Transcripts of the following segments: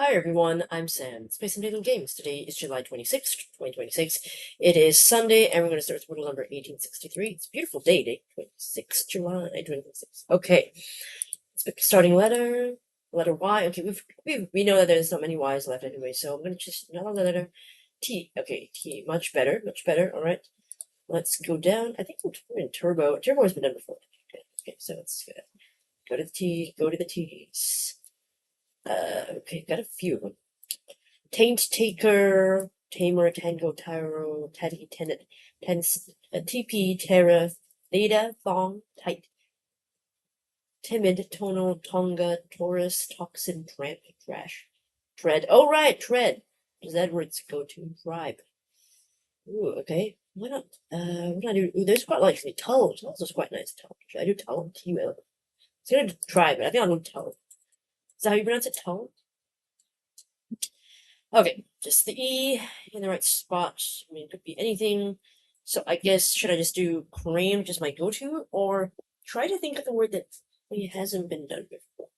Hi everyone, I'm Sam. It's Space and Little Games. Today is July 26th, 2026. It is Sunday, and we're going to start with Wordle number 1863. It's a beautiful day 26th July 2026. Okay, let's pick the starting letter. Letter Y. Okay, we know that there's not many Y's left anyway, so I'm going to just another letter. T. Okay, T. Much better, much better. All right, let's go down. I think we're in Turbo. Turbo has been done before. Okay, so let's go to the T. Go to the T's. Okay, got a few of them. Taint Taker, Tamer, Tango, Tyro, Teddy, Tenet, Tense, TP, Terra, Theta, Thong, Tight, Timid, Tonal, Tonga, Taurus, Toxin, Tramp, Trash, Tread. Oh, right, Tread is Edward's go-to tribe. Ooh, okay. Why not? What do I do? Ooh, there's quite likely Tull. Tull's is quite nice. Tull. Should I do Tull? T-U-L. It's gonna try, but I think I'll do Tull. Is that how you pronounce it? Tull? Okay, just the E in the right spot. I mean, it could be anything. So I guess, should I just do cream, just my go-to, or try to think of the word that really hasn't been done before?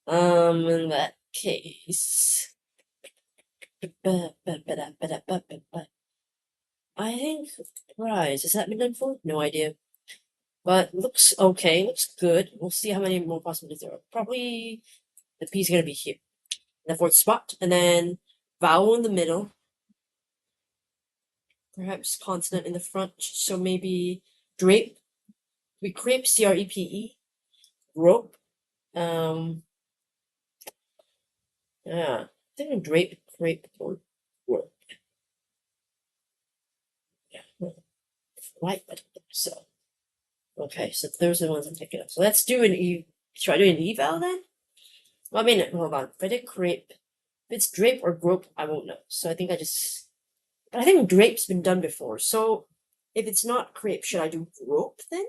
In that case, I think prize. Has that been done before? No idea. But looks okay, looks good. We'll see how many more possibilities there are. Probably the P's gonna be here. The fourth spot, and then vowel in the middle. Perhaps consonant in the front, so maybe drape. We crepe, C-R-E-P-E. Rope. Yeah. I think drape, crepe, or rope. Yeah. Right, so. Okay, so those are the ones I'm picking up. So let's do an E. Should I do an eval then? Well, I mean, hold on. If I did crepe, if it's drape or grope, I won't know. So I think I just. But I think drape's been done before. So if it's not crepe, should I do grope then?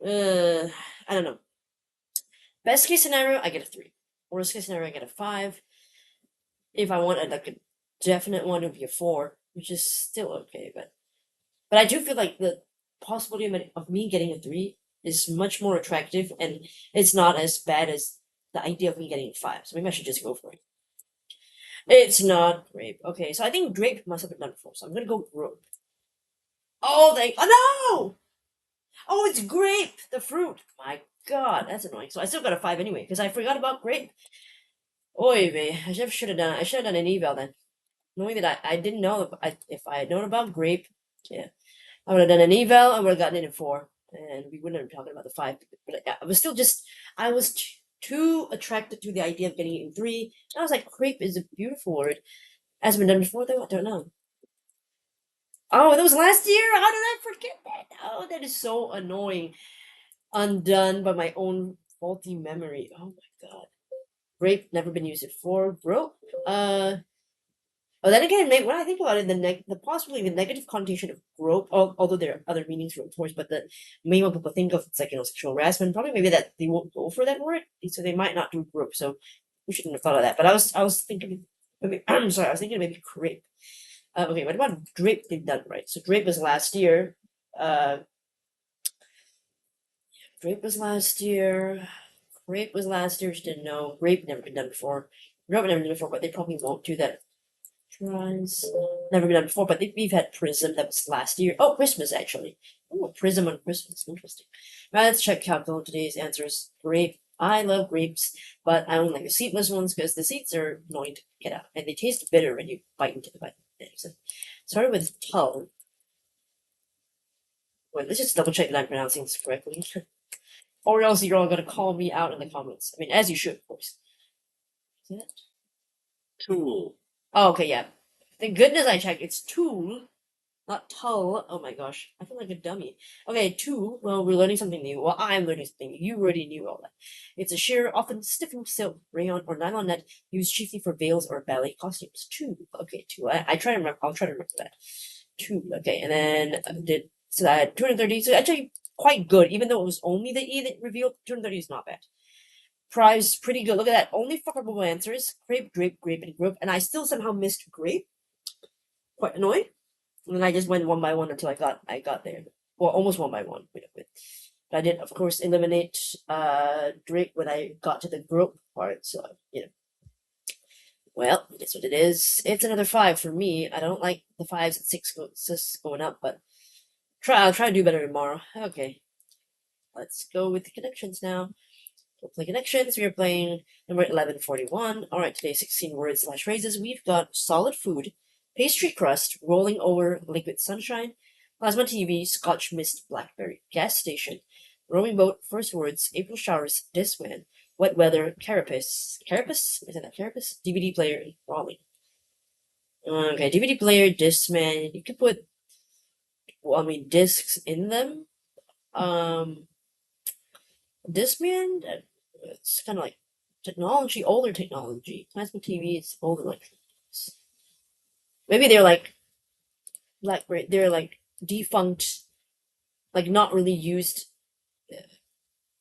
I don't know. Best case scenario, I get a 3. Worst case scenario, I get a 5. If I want like a definite one, it would be a 4, which is still okay. But I do feel like the possibility of me getting a 3 is much more attractive, and it's not as bad as the idea of me getting a 5. So maybe I should just go for it. It's not grape. Okay, so I think grape must have been done before. So I'm gonna go grope. Oh, no! Oh, it's grape, the fruit. My God, that's annoying. So I still got a 5 anyway because I forgot about grape. Oy vey, I should have done an eval then. Knowing that I didn't know if I had known about grape, yeah, I would have done an eval. I would have gotten it in 4, and we wouldn't have been talking about the 5. But I was still I was too attracted to the idea of getting it in 3. And I was like, grape is a beautiful word. Has it been done before though? I don't know. Oh, that was last year. How did I forget that? Oh, that is so annoying. Undone by my own faulty memory. Oh my God. Grape never been used before. Broke. Oh, then again, when I think about it, the possibly the negative connotation of grope, although there are other meanings for it, of course, but the main one people think of, it's like, sexual harassment. Probably maybe that they won't go for that word, so they might not do grope. So we shouldn't have thought of that. But I was thinking, maybe, I'm sorry, I was thinking maybe crepe. Okay, what about drape? They've done right. So drape was last year. Drape was last year. Grape was last year. She didn't know. Grape never been done before. Grape never been done before, but they probably won't do that. Tries. Never been done before, but we've had Prism. That was last year. Oh, Christmas, actually. Oh, Prism on Christmas. Interesting. Right, let's check calculate today's answers. Grape. I love grapes, but I don't like the seedless ones because the seeds are annoying to get out, and they taste bitter when you bite into the bite. So, started with Tull. Wait, let's just double check that I'm pronouncing this correctly. Or else you're all gonna call me out in the comments. I mean, as you should, of course. Is that Tool? Oh, okay, yeah. Thank goodness I checked. It's Tool, not Tull. Oh my gosh, I feel like a dummy. Okay, Tool. Well, we're learning something new. Well, I'm learning something new. You already knew all that. It's a sheer, often stiffened silk, rayon, or nylon net used chiefly for veils or ballet costumes. Tool. Okay, Tool. I try to remember. I'll try to remember that. Tool. Okay, and then so I had 230. So actually quite good, even though it was only the E that revealed. 230 is not bad. Prize pretty good. Look at that. Only fuckable answers. Grape, drape, grape, and group. And I still somehow missed grape. Quite annoying. And then I just went one by one until I got there. Well, almost one by one. But I did, of course, eliminate drape when I got to the group part. So, Well, that's what it is. It's another 5 for me. I don't like the 5s and 6 going up, but I'll try to do better tomorrow. Okay, let's go with the connections now. We'll play connections. We are playing number 1141. All right, today 16 words / phrases. We've got solid food, pastry crust, rolling over, liquid sunshine, plasma TV, Scotch mist, blackberry, gas station, rowing boat, first words, April showers, Discman, wet weather, carapace. Carapace? Is that carapace? DVD player, Raleigh. Okay, DVD player, Discman. You could put, well, I mean, discs in them. Discman, it's kind of like technology, older technology. Plasma TV is older, like maybe they're like they're like defunct, like not really used,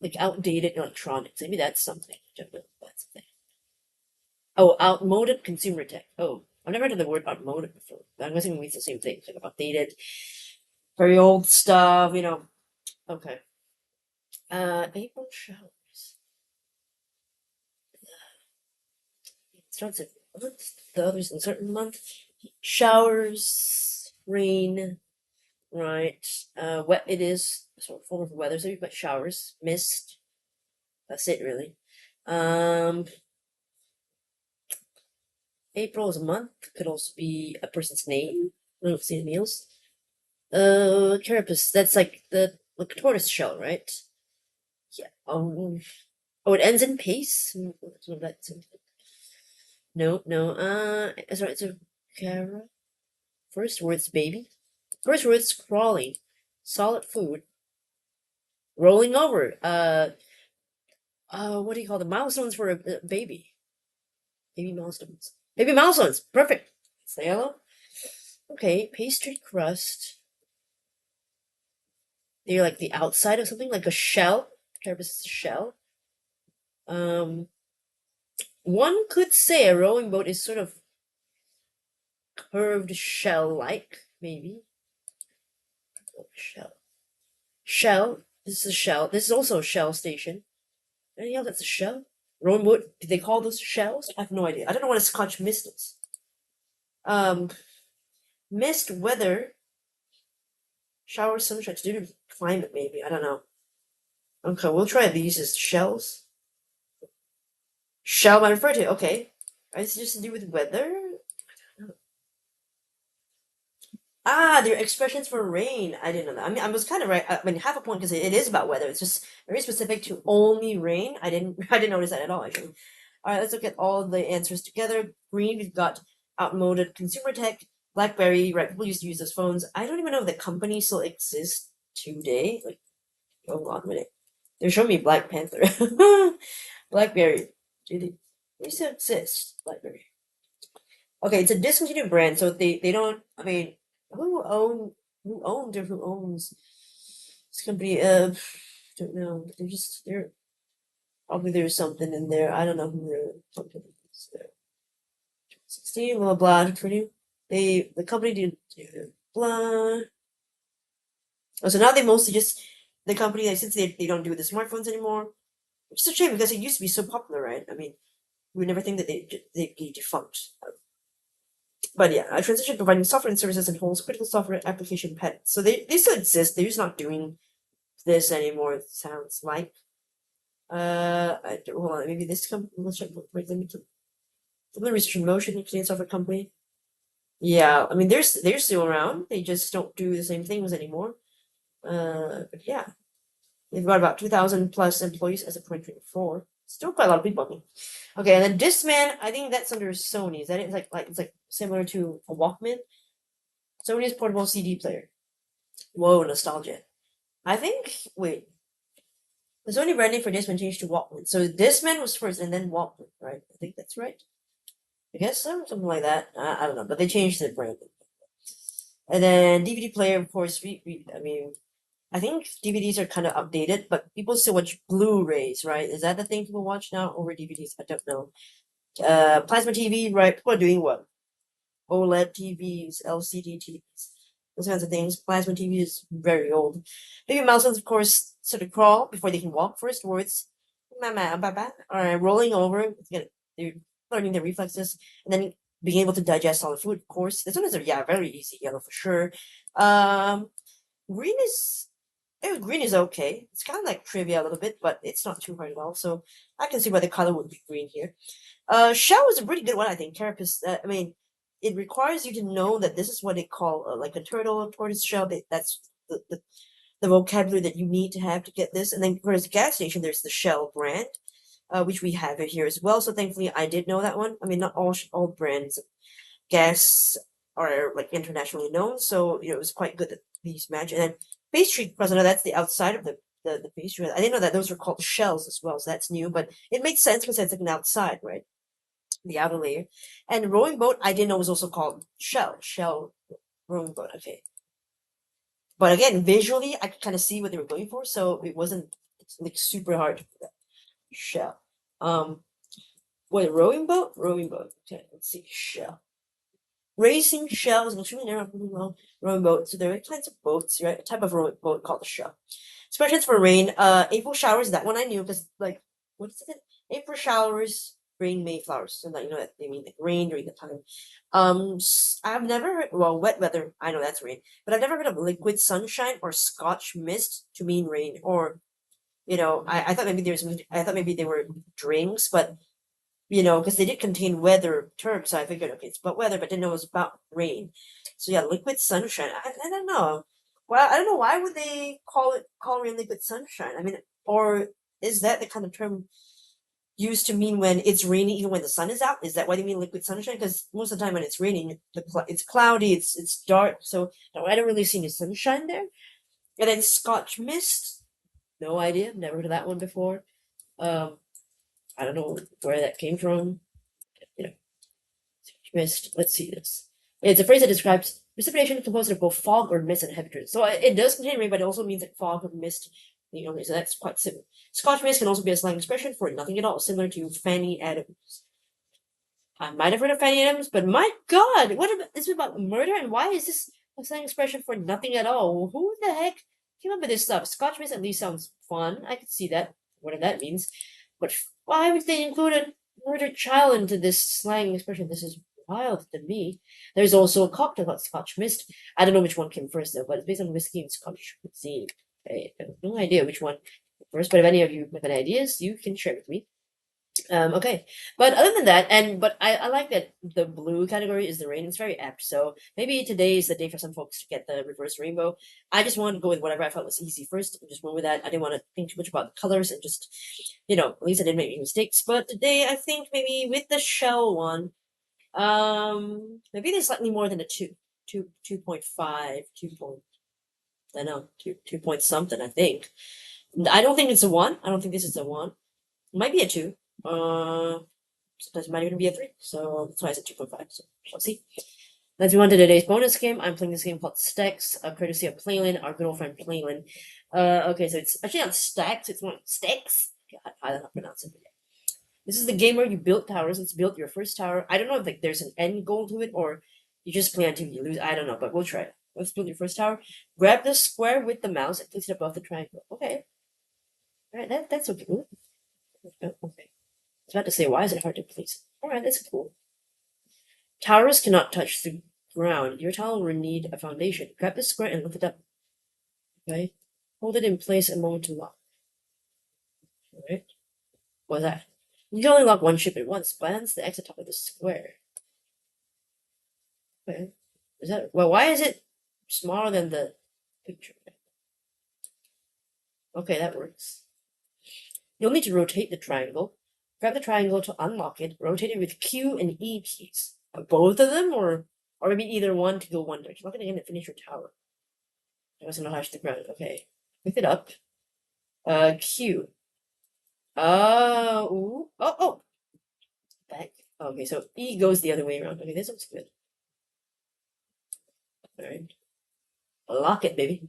like outdated electronics. Maybe that's something. I don't know if that's a thing. Oh, outmoded consumer tech. Oh, I've never heard of the word outmoded before. I'm guessing it means the same thing, like outdated, very old stuff. Okay. April showers. It starts at month. The others in certain month. Showers, rain, right? Wet. It is sort of form of weather. So you've got showers, mist. That's it, really. April is a month. Could also be a person's name. I don't know if it's anything else. Carapace. That's like the tortoise shell, right? Yeah. Oh, it ends in pace. No, no. Sorry. So, cara. First words, baby. First words, crawling. Solid food. Rolling over. What do you call the milestones for a baby? Baby milestones. Baby milestones. Perfect. Say hello. Okay, pastry crust. They're like the outside of something, like a shell. Carapace is a shell. One could say a rowing boat is sort of curved shell-like, maybe. Shell. Shell. This is a shell. This is also a shell station. Anything else that's a shell? Rowing boat. Do they call those shells? I have no idea. I don't know what a Scotch mist is. Mist, weather, shower, sunshine, to do with climate, maybe. I don't know. Okay, we'll try these as shells. Shell I refer to. Okay. Is it just to do with weather? Ah, they're expressions for rain. I didn't know that. I mean, I was kind of right. I mean, half a point because it is about weather. It's just very specific to only rain. I didn't I didn't notice that at all, actually. All right, let's look at all the answers together. Green, we've got outmoded consumer tech. Blackberry, right? People used to use those phones. I don't even know if the company still exists today. Like, hold on a minute. They're showing me Black Panther. Blackberry. They still exist? Blackberry. Okay, it's a discontinued brand, so they don't. I mean, who owns this company? Don't know. They're probably there's something in there. I don't know who the company is. There. 16 blah blah. Pretty. The company didn't do blah. Oh, so now they mostly just the company since they don't do the smartphones anymore, which is a shame because it used to be so popular, right? I mean, we would never think that they'd be defunct. But yeah, a transition providing software and services and holds critical software application patents. So they still exist. They're just not doing this anymore. It sounds like. Hold on. Maybe this company. Let's check. Wait, let me. The research in motion, Canadian software company. Yeah, I mean they're still around. They just don't do the same things anymore. But yeah, they've got about 2,000 plus employees as of 2024. Still quite a lot of people. I mean. Okay, and then Discman, I think that's under Sony. Is that it? It's like similar to a Walkman. Sony's portable CD player. Whoa, nostalgia. I think wait. The Sony branding for Discman changed to Walkman. So Discman was first and then Walkman, right? I think that's right. I guess so, something like that. I don't know, but they changed the branding. And then DVD player, of course. I mean, I think DVDs are kind of outdated, but people still watch Blu-rays, right? Is that the thing people watch now over DVDs? I don't know. Plasma TV, right? People are doing what? OLED TVs, LCD TVs, those kinds of things. Plasma TV is very old. Baby milestones, of course, sort of crawl before they can walk. First words, mama, baba. All right, rolling over. They're learning the reflexes, and then being able to digest solid food. Of course, this one is very easy. Yellow for sure. Green is green is okay. It's kind of like trivia a little bit, but it's not too hard at all. So I can see why the color would be green here. Shell is a pretty good one, I think. Carapace. I mean, it requires you to know that this is what they call like a turtle or tortoise shell. That's the vocabulary that you need to have to get this. And then for the gas station, there's the Shell brand, which we have it here as well. So thankfully, I did know that one. I mean, not all brands of gas are like internationally known, so it was quite good that these match. And then pastry croissant, that's the outside of the pastry. I didn't know that those were called shells as well, so that's new, but it makes sense because it's like an outside, right? The outer layer. And rowing boat, I didn't know was also called shell rowing boat. Okay. But again, visually, I could kind of see what they were going for, so it wasn't like super hard to do that. Shell. Wait, rowing boat? Rowing boat. Okay, let's see. Shell. Racing shell is an extremely narrow rowing boat. So there are kinds of boats, right? A type of rowing boat called a shell. Expressions for rain. April showers. That one I knew because like what is it? April showers bring May flowers. So that you know that they mean like rain during the time. I've never heard. Well, wet weather. I know that's rain, but I've never heard of liquid sunshine or Scotch mist to mean rain. Or I thought maybe they were drinks, but because they did contain weather terms, so I figured, okay, it's about weather, but didn't know it was about rain. So yeah, liquid sunshine. I don't know. Well, I don't know why would they call rain liquid sunshine. I mean, or is that the kind of term used to mean when it's raining even when the sun is out? Is that why they mean liquid sunshine? Because most of the time when it's raining, it's cloudy, it's dark, so no, I don't really see any sunshine there. And then Scotch mist, no idea, never heard of that one before. I don't know where that came from. Mist. Let's see this. It's a phrase that describes precipitation composed of both fog or mist and heavy drizzle. So it does contain rain, but it also means like fog or mist. So that's quite simple. Scotch mist can also be a slang expression for nothing at all, similar to Fanny Adams. I might have heard of Fanny Adams, but my God, what about this is about murder? And why is this a slang expression for nothing at all? Who the heck came up with this stuff? Scotch mist at least sounds fun. I could see that, whatever that means. But why would they include a murdered child into this slang expression? This is wild to me. There's also a cocktail called Scotch Mist. I don't know which one came first though, but it's based on whiskey and Scotch cuisine. I have no idea which one came first, but if any of you have any ideas, you can share with me. Okay, but other than that, but I like that the blue category is the rain. It's very apt. So maybe today is the day for some folks to get the reverse rainbow. I just wanted to go with whatever I felt was easy first. And just went with that. I didn't want to think too much about the colors and just, at least I didn't make any mistakes. But today I think maybe with the shell one, maybe there's slightly more than a 2.5, 2 point, I don't know, 2 point something, I think. I don't think it's a 1. I don't think this is a 1. It might be a 2. Sometimes it might even be a 3. So that's why I said 2.5. So let's see. Let's move on to today's bonus game. I'm playing this game called Stacks, courtesy of Playlin, our good old friend Playlin. Okay, so it's actually not Stacks, it's more Stacks. God, I don't know how to pronounce it. This is the game where you build towers. Let's build your first tower. I don't know if there's an end goal to it or you just play until you lose. I don't know, but we'll try it. Let's build your first tower. Grab the square with the mouse and place it above the triangle. Okay. Alright, that's okay. Okay. I was about to say, why is it hard to place? Alright, that's cool. Towers cannot touch the ground. Your tower will need a foundation. Grab the square and lift it up. Okay. Hold it in place a moment to lock. Alright. What's that? You can only lock one ship at once. Balance the X at top of the square. Okay. Why is it smaller than the picture? Okay, that works. You'll need to rotate the triangle. Grab the triangle to unlock it. Rotate it with Q and E keys. Both of them, or maybe either one to go one direction. Lock it again and finish your tower. I also not touch the ground. Okay. Pick it up. Q. Oh. Back. Okay, so E goes the other way around. Okay, this looks good. Alright. Lock it, baby.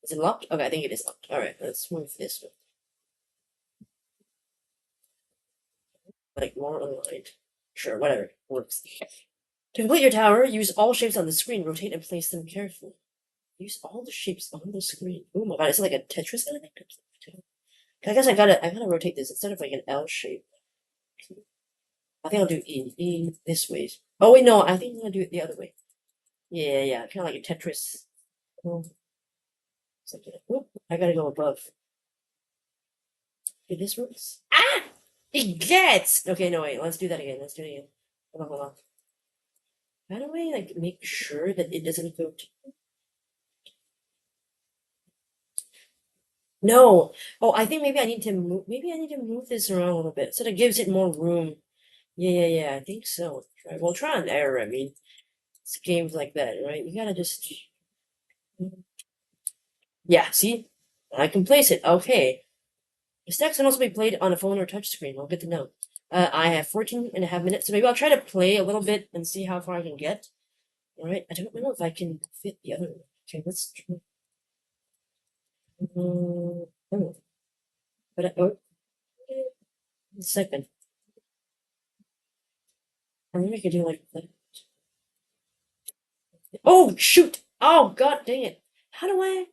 Is it locked? Okay, I think it is locked. Alright, let's move this one. Like more aligned. Sure, whatever. Works. To complete your tower, use all shapes on the screen. Rotate and place them carefully. Use all the shapes on the screen. Oh my god, it's like a Tetris kind of thing. I guess I gotta rotate this instead of like an L shape. I think I'll do E this way. Oh wait, no, I think I'm gonna do it the other way. Yeah, kind of like a Tetris. Oh, something. Oop, I gotta go above. Okay, this works. Ah! It gets! Okay, no, wait, let's do that again. Let's do it again. Hold on. How do I, like, make sure that it doesn't go to... No! Oh, I think maybe I need to move this around a little bit so that it gives it more room. Yeah, I think so. We'll try and error, I mean. It's games like that, right? You gotta just... Yeah, see? I can place it. Okay. The stacks can also be played on a phone or touchscreen. Well, good to know. I have 14.5 minutes, so maybe I'll try to play a little bit and see how far I can get. Alright, I don't know if I can fit the other one. Okay, let's try. Oh. But a second. I maybe I could do like that. Oh, shoot! Oh, god dang it. How do I...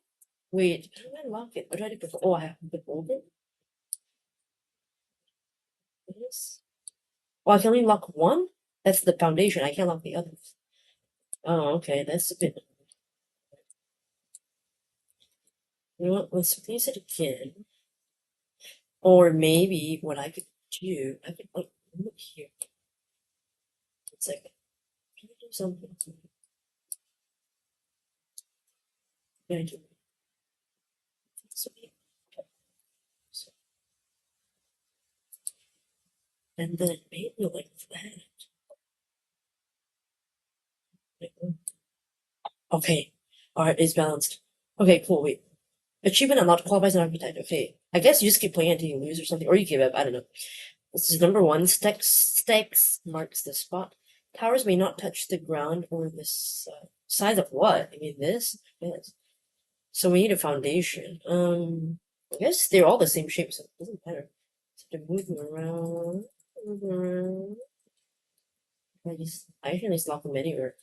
Wait, how do I lock it? What do I do before? Oh, I have to hold it? Yes. Oh, I can only lock one? That's the foundation. I can't lock the others. Oh, okay, that's a bit... You know what? Let's place it again. Or maybe what I could do, I could like move it here. 1 second. Can I do something? Can I do something? And then maybe like that. Okay. Alright, it's balanced. Okay, cool, wait. Achievement unlocked, qualifies an archetype. Okay. I guess you just keep playing until you lose or something, or you give up, I don't know. This is number 1. Stakes marks the spot. Towers may not touch the ground or the size of what? I mean, this? Yes. So we need a foundation. I guess they're all the same shape, so it doesn't matter. So to move them around, move them around. I can just lock them anywhere.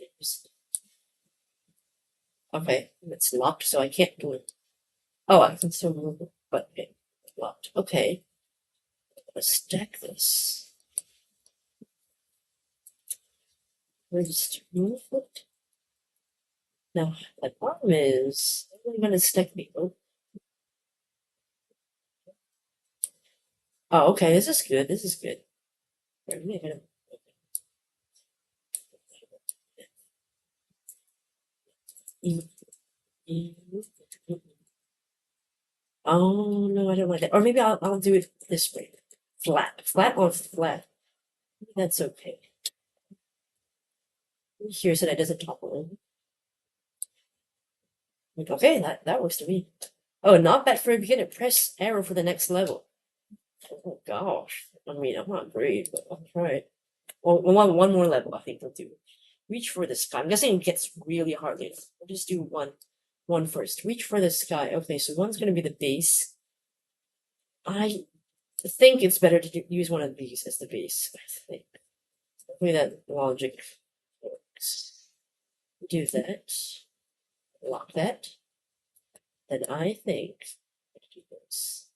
Okay, it's locked, so I can't do it. Oh, I can still move it, but okay, it's locked. Okay, let's stack this. We're just move it. Now, the problem is, I'm gonna stack the. Oh, okay, this is good. This is good. Oh no, I don't like that. Or maybe I'll do it this way. Flat or flat. That's okay. Here so that it doesn't topple in. Okay, that works to me. Oh, not bad for a beginner. Press arrow for the next level. Oh gosh. I mean, I'm not great, but I'll try it. Well, one more level, I think we'll do. Reach for the sky. I'm guessing it gets really hard later. We'll just do one first. Reach for the sky. Okay, so one's gonna be the base. I think it's better to use one of these as the base. I think. Hopefully that logic works. Do that. Lock that. Then I think do this.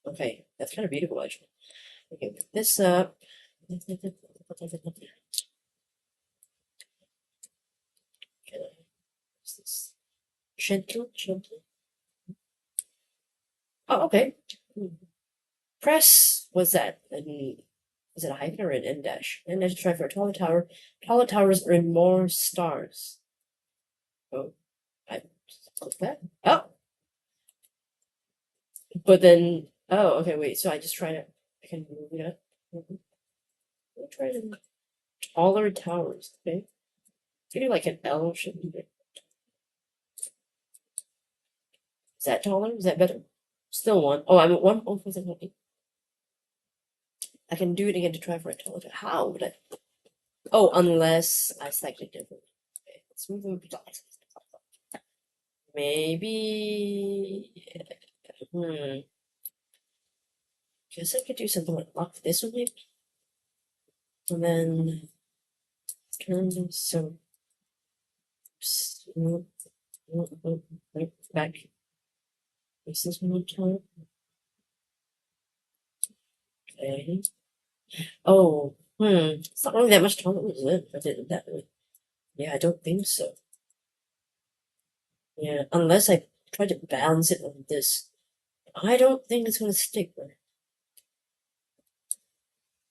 Okay, that's kind of beautiful actually. Okay, pick this up. Gentle. Oh, okay. Press. What's that? Is it a hyphen or an end dash? End dash try for a taller tower. Taller towers earn more stars. Oh, I click that. Oh, but then okay, wait. So I just try to. I can move it up. I'll try to taller towers. Okay, maybe like an L should be there. Is that taller? Is that better? Still one. Oh, I'm at one. Oh, I can do it again to try for a taller tower. How would I? Oh, unless I select it differently. Okay, let's move them. Maybe. Guess I could do something like lock this one maybe. And then turn this so back. Is this one time? Okay. Oh, it's not really that much taller, is it? I did it that way. Yeah, I don't think so. Yeah, unless I try to balance it on this. I don't think it's gonna stick. Right?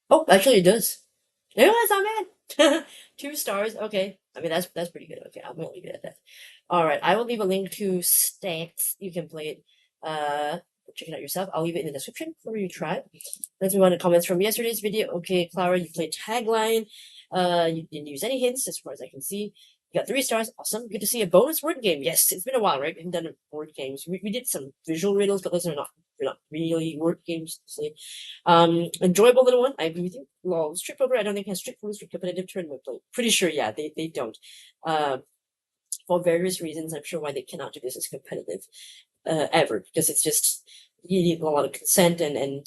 Oh, actually it does. Yeah, that's not bad. 2 stars. Okay. I mean that's pretty good. Okay, I'm gonna leave it at that. All right, I will leave a link to stats. You can play it. Check it out yourself. I'll leave it in the description for you to try. Let's move on to comments from yesterday's video. Okay, Clara, you played Tagline. You didn't use any hints as far as I can see. You got 3 stars. Awesome. Good to see a bonus word game. Yes, it's been a while, right? We haven't done word games. We did some visual riddles, but those are not they're not really word games. So enjoyable little one. I agree with you. Well, Strip Poker, I don't think has strict rules for competitive tournament play. Pretty sure, yeah, they don't. For various reasons, I'm sure why they cannot do this as competitive ever, because it's just you need a lot of consent and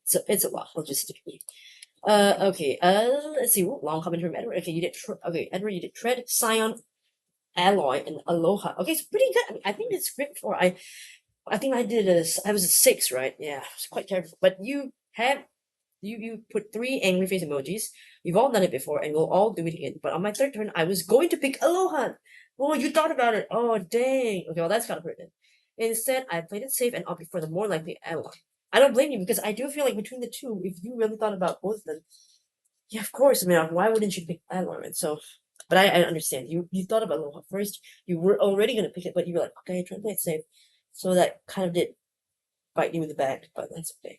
so it's a lot logistically. Okay. Let's see. Ooh, long comment from Edward. Okay, you did. Okay, Edward, you did Tread, Scion, Alloy, and Aloha. Okay, it's pretty good. I mean, I think it's great for I think I did I was a 6, right? Yeah, it's quite terrible. But you put 3 angry face emojis. We've all done it before, and we'll all do it again. But on my third turn, I was going to pick Aloha. Oh, you thought about it. Oh, dang. Okay, well that's gotta hurt then. Instead, I played it safe and opted for the more likely Aloha. I don't blame you because I do feel like between the two, if you really thought about both of them, yeah, of course. I mean, why wouldn't you pick Aloha? And so, but I understand. You thought about Aloha first. You were already gonna pick it, but you were like, okay, try to play it safe. So that kind of did bite you in the back, but that's okay.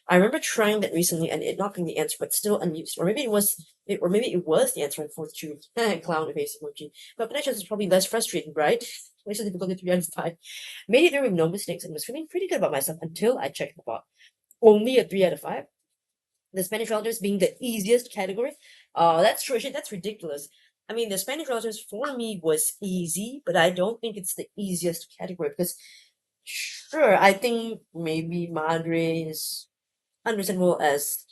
I remember trying that recently and it not being the answer, but still unused. Or maybe it was, or maybe it was the answer in fourth choose. Clown face emoji. But connections is probably less frustrating, right? Makes it difficult to 3 out of 5. Made it through with no mistakes and was feeling pretty good about myself until I checked the bot. Only a 3 out of 5. The Spanish relatives being the easiest category. That's true. Shit, that's ridiculous. I mean, the Spanish relatives for me was easy, but I don't think it's the easiest category because sure, I think maybe madre is understandable as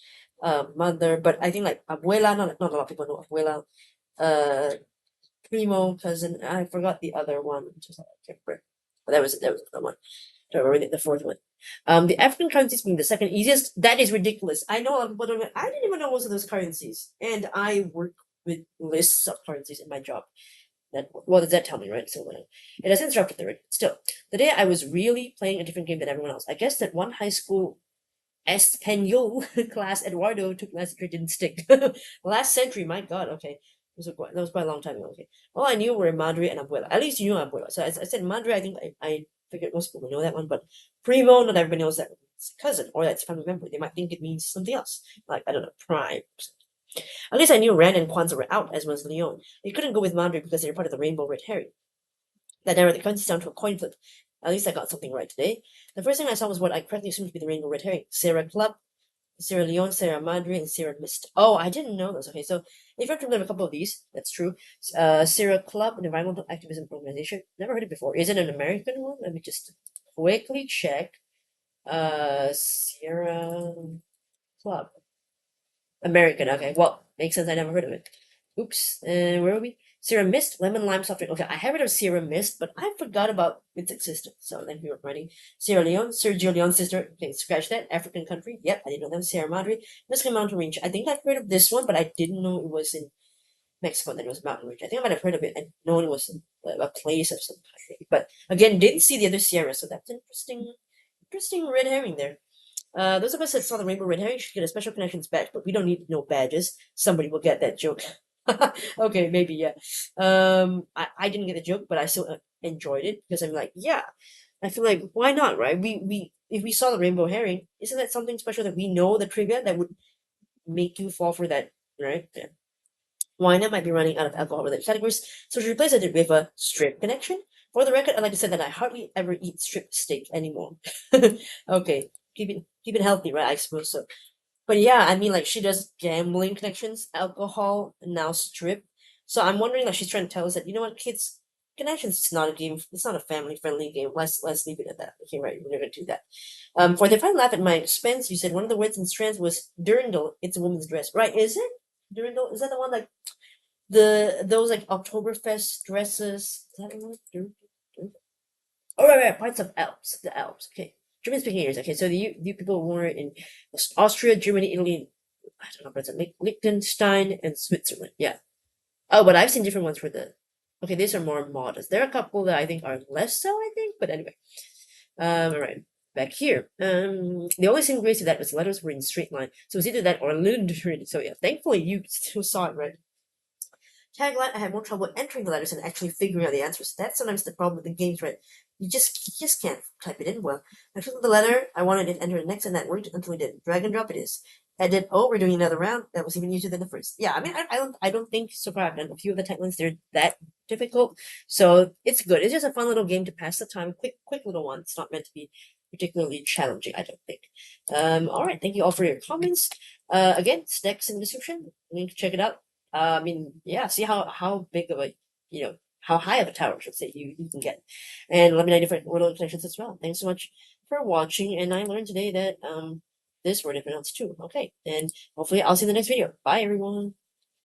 mother, but I think like abuela, not a lot of people know abuela. Primo, cousin. I forgot the other one. Just I can't remember. But that was another one. Don't remember the fourth one. The African currencies being the second easiest. That is ridiculous. I know a lot of people don't. I didn't even know most of those currencies, and I work with lists of currencies in my job. That what does that tell me, right? So it has interrupted the still. The day I was really playing a different game than everyone else. I guess that one high school Espanol class Eduardo took last century didn't stick. Last century, my god, okay. That was quite a long time ago, okay. All I knew were Madre and Abuela. At least you know Abuela. So as I said Madre, I think I figured most people know that one, but Primo, not everybody knows that it's cousin or that's family member. They might think it means something else. Like, I don't know, prime. At least I knew Ran and Kwanzaa were out, as was Leon. They couldn't go with Madre because they were part of the Rainbow Red Herring. That narrowed the currencies down to a coin flip. At least I got something right today. The first thing I saw was what I correctly assumed to be the Rainbow Red Herring. Sierra Club, Sierra Leone, Sierra Madre, and Sierra Mist. Oh, I didn't know those. Okay, so if you've heard of a couple of these, that's true. Sierra Club, an environmental activism organization. Never heard it before. Is it an American one? Let me just quickly check. Sierra Club. American. Okay, well, makes sense. I never heard of it. Oops. Where are we? Sierra Mist, lemon lime soft drink. Okay, I have heard of Sierra Mist, but I forgot about its existence. So then we were writing Sierra Leone, Sergio Leone's sister. Okay, scratch that. African country. Yep, I didn't know that. Sierra Madre, Mexican mountain range. I think I've heard of this one, but I didn't know it was in Mexico. That it was mountain range. I think I might have heard of it and known it was a place of some kind. But again, didn't see the other Sierra, so that's interesting red herring there. Those of us that saw the Rainbow Red Herring should get a special connections badge, but we don't need no badges. Somebody will get that joke. Okay, maybe, yeah. I didn't get the joke, but I still enjoyed it because I'm like, yeah, I feel like why not, right? If we saw the Rainbow Herring, isn't that something special that we know the trivia that would make you fall for that, right? Yeah. Wine might be running out of alcohol-related categories, so to replace it with a strip connection. For the record, I'd like to say that I hardly ever eat strip steak anymore. Okay, keep it healthy, right? I suppose so. But yeah, I mean, like she does gambling connections, alcohol, and now strip. So I'm wondering, like, she's trying to tell us that you know what, kids, connections is not a game. It's not a family-friendly game. Let's leave it at that. Okay, right, we're gonna do that. For the fine laugh at my expense, you said one of the words in strands was dirndl. It's a woman's dress, right? Is it dirndl? Is that the one like those like Oktoberfest dresses? Is that the one? Oh right, parts of Alps. The Alps. Okay. German speaking areas. Okay, so the people were in Austria, Germany, Italy, I don't know, but it's Liechtenstein and Switzerland. Yeah. Oh, but I've seen different ones for the. Okay, these are more modest. There are a couple that I think are less so, I think, but anyway. All right. Back here. The only saving grace to that was the letters were in straight line. So it was either that or literally. So yeah, thankfully you still saw it right. Tagline, I have more trouble entering the letters and actually figuring out the answers. That's sometimes the problem with the games, right? You just can't type it in well. I took the letter, I wanted it entered next, and that worked until we did. Drag and drop it is. Edit, oh, we're doing another round. That was even easier than the first. Yeah, I mean, I don't think so far I've done a few of the taglines. They're that difficult, so it's good. It's just a fun little game to pass the time. Quick little one. It's not meant to be particularly challenging, I don't think. All right, thank you all for your comments. Again, stacks in the description. Link to check it out. I mean, yeah, see how big of a, how high of a tower, I should say, you can get. And let me know different Wordle connections as well. Thanks so much for watching, and I learned today that this word is pronounced too. Okay, and hopefully I'll see you in the next video. Bye, everyone.